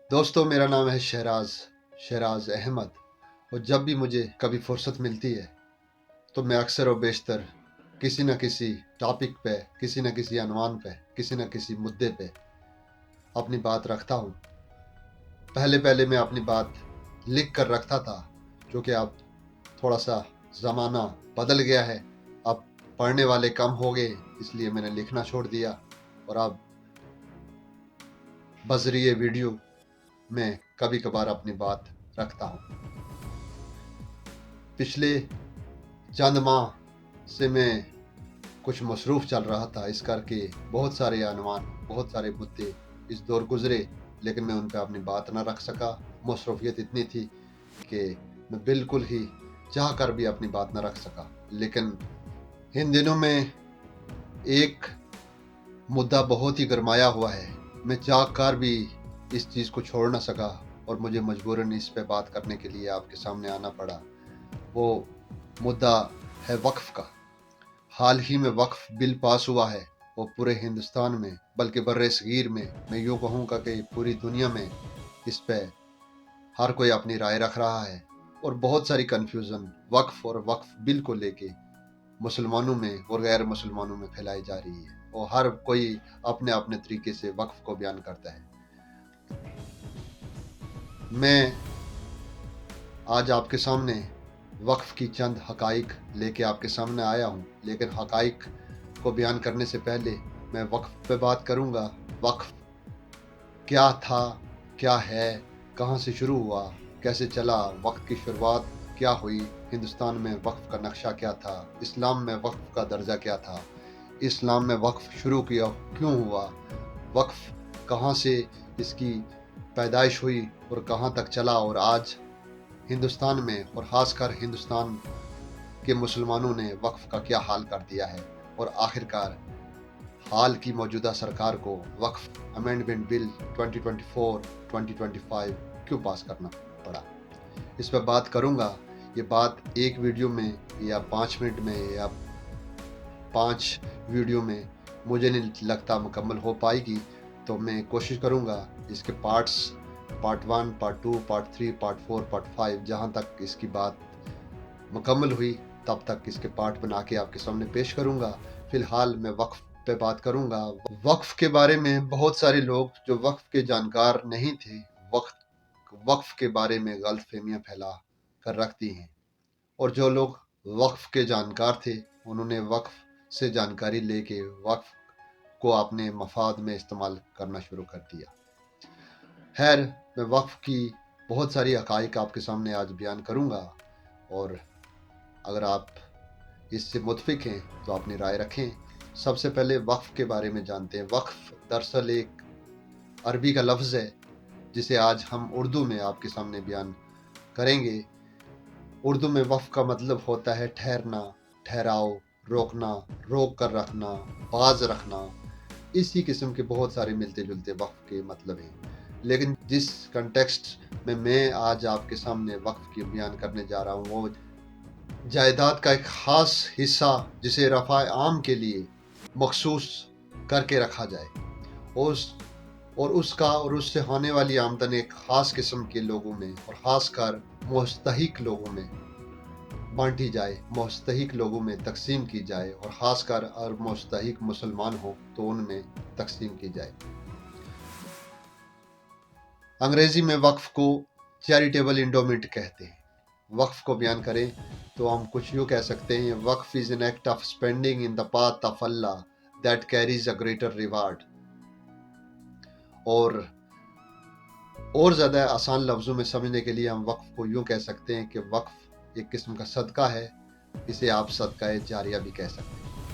دوستو، میرا نام ہے شہراز احمد، اور جب بھی مجھے کبھی فرصت ملتی ہے تو میں اکثر و بیشتر کسی نہ کسی ٹاپک پہ، کسی نہ کسی عنوان پہ، کسی نہ کسی مدعے پہ اپنی بات رکھتا ہوں۔ پہلے میں اپنی بات لکھ کر رکھتا تھا، کیونکہ اب تھوڑا سا زمانہ بدل گیا ہے، اب پڑھنے والے کم ہو گئے، اس لیے میں نے لکھنا چھوڑ دیا، اور اب بذریعہ ویڈیو میں کبھی کبھار اپنی بات رکھتا ہوں۔ پچھلے چند ماہ سے میں کچھ مصروف چل رہا تھا، اس کر کے بہت سارے عنوان، بہت سارے مدعے اس دور گزرے، لیکن میں ان پہ اپنی بات نہ رکھ سکا۔ مصروفیت اتنی تھی کہ میں بالکل ہی چاہ کر بھی اپنی بات نہ رکھ سکا۔ لیکن ان دنوں میں ایک مدعا بہت ہی گرمایا ہوا ہے، میں چاہ کر بھی اس چیز کو چھوڑ نہ سکا، اور مجھے مجبوراً اس پہ بات کرنے کے لیے آپ کے سامنے آنا پڑا۔ وہ مدعا ہے وقف کا۔ حال ہی میں وقف بل پاس ہوا ہے، اور پورے ہندوستان میں، بلکہ بر صغیر میں یوں کہوں گا کہ پوری دنیا میں اس پہ ہر کوئی اپنی رائے رکھ رہا ہے، اور بہت ساری کنفیوژن وقف اور وقف بل کو لے کے مسلمانوں میں اور غیر مسلمانوں میں پھیلائی جا رہی ہے، اور ہر کوئی اپنے اپنے طریقے سے وقف کو بیان کرتا ہے۔ میں آج آپ کے سامنے وقف کی چند حقائق لے کے آپ کے سامنے آیا ہوں، لیکن حقائق کو بیان کرنے سے پہلے میں وقف پہ بات کروں گا۔ وقف کیا تھا، کیا ہے، کہاں سے شروع ہوا، کیسے چلا، وقت کی شروعات کیا ہوئی، ہندوستان میں وقف کا نقشہ کیا تھا، اسلام میں وقف کا درجہ کیا تھا، اسلام میں وقف شروع کیا کیوں ہوا، وقف کہاں سے اس کی پیدائش ہوئی اور کہاں تک چلا، اور آج ہندوستان میں اور خاص کر ہندوستان کے مسلمانوں نے وقف کا کیا حال کر دیا ہے، اور آخرکار حال کی موجودہ سرکار کو وقف امینڈمنٹ بل 2024-2025 کیوں پاس کرنا پڑا، اس پہ بات کروں گا۔ یہ بات ایک ویڈیو میں یا 5 منٹ میں یا 5 ویڈیو میں مجھے نہیں لگتا مکمل ہو پائے گی، تو میں کوشش کروں گا اس کے parts, part 1، part 2، part 3، part 4، part 5، جہاں تک اس کی بات مکمل ہوئی تب تک اس کے پارٹ بنا کے آپ کے سامنے پیش کروں گا۔ فی الحال میں وقف پہ بات کروں گا۔ وقف کے بارے میں بہت سارے لوگ جو وقف کے جانکار نہیں تھے، وقف کے بارے میں غلط فہمیاں پھیلا کر رکھتی ہیں، اور جو لوگ وقف کے جانکار تھے انہوں نے وقف سے جانکاری لے کے وقف کو اپنے مفاد میں استعمال کرنا شروع کر دیا۔ خیر، میں وقف کی بہت ساری حقائق آپ کے سامنے آج بیان کروں گا، اور اگر آپ اس سے متفق ہیں تو اپنی رائے رکھیں۔ سب سے پہلے وقف کے بارے میں جانتے ہیں۔ وقف دراصل ایک عربی کا لفظ ہے جسے آج ہم اردو میں آپ کے سامنے بیان کریں گے۔ اردو میں وقف کا مطلب ہوتا ہے ٹھہرنا، ٹھہراؤ، روکنا، روک کر رکھنا، باز رکھنا۔ اسی قسم کے بہت سارے ملتے جلتے وقف کے مطلب ہیں، لیکن جس کنٹیکسٹ میں آج آپ کے سامنے وقف کی بیان کرنے جا رہا ہوں، وہ جائیداد کا ایک خاص حصہ جسے رفع عام کے لیے مخصوص کر کے رکھا جائے، اور اس سے ہونے والی آمدن ایک خاص قسم کے لوگوں میں اور خاص کر مستحق لوگوں میں بانٹی جائے، مستحق لوگوں میں تقسیم کی جائے، اور خاص کر اگر مستحق مسلمان ہو تو ان میں تقسیم کی جائے۔ انگریزی میں وقف کو چیریٹیبل انڈومنٹ کہتے ہیں۔ وقف کو بیان کریں تو ہم کچھ یوں کہہ سکتے ہیں، وقف is an act of spending in the path of Allah that carries a greater reward. اور زیادہ آسان لفظوں میں سمجھنے کے لیے ہم وقف کو یوں کہہ سکتے ہیں کہ وقف ایک قسم کا صدقہ ہے، اسے آپ صدقہ جاریہ بھی کہہ سکتے ہیں۔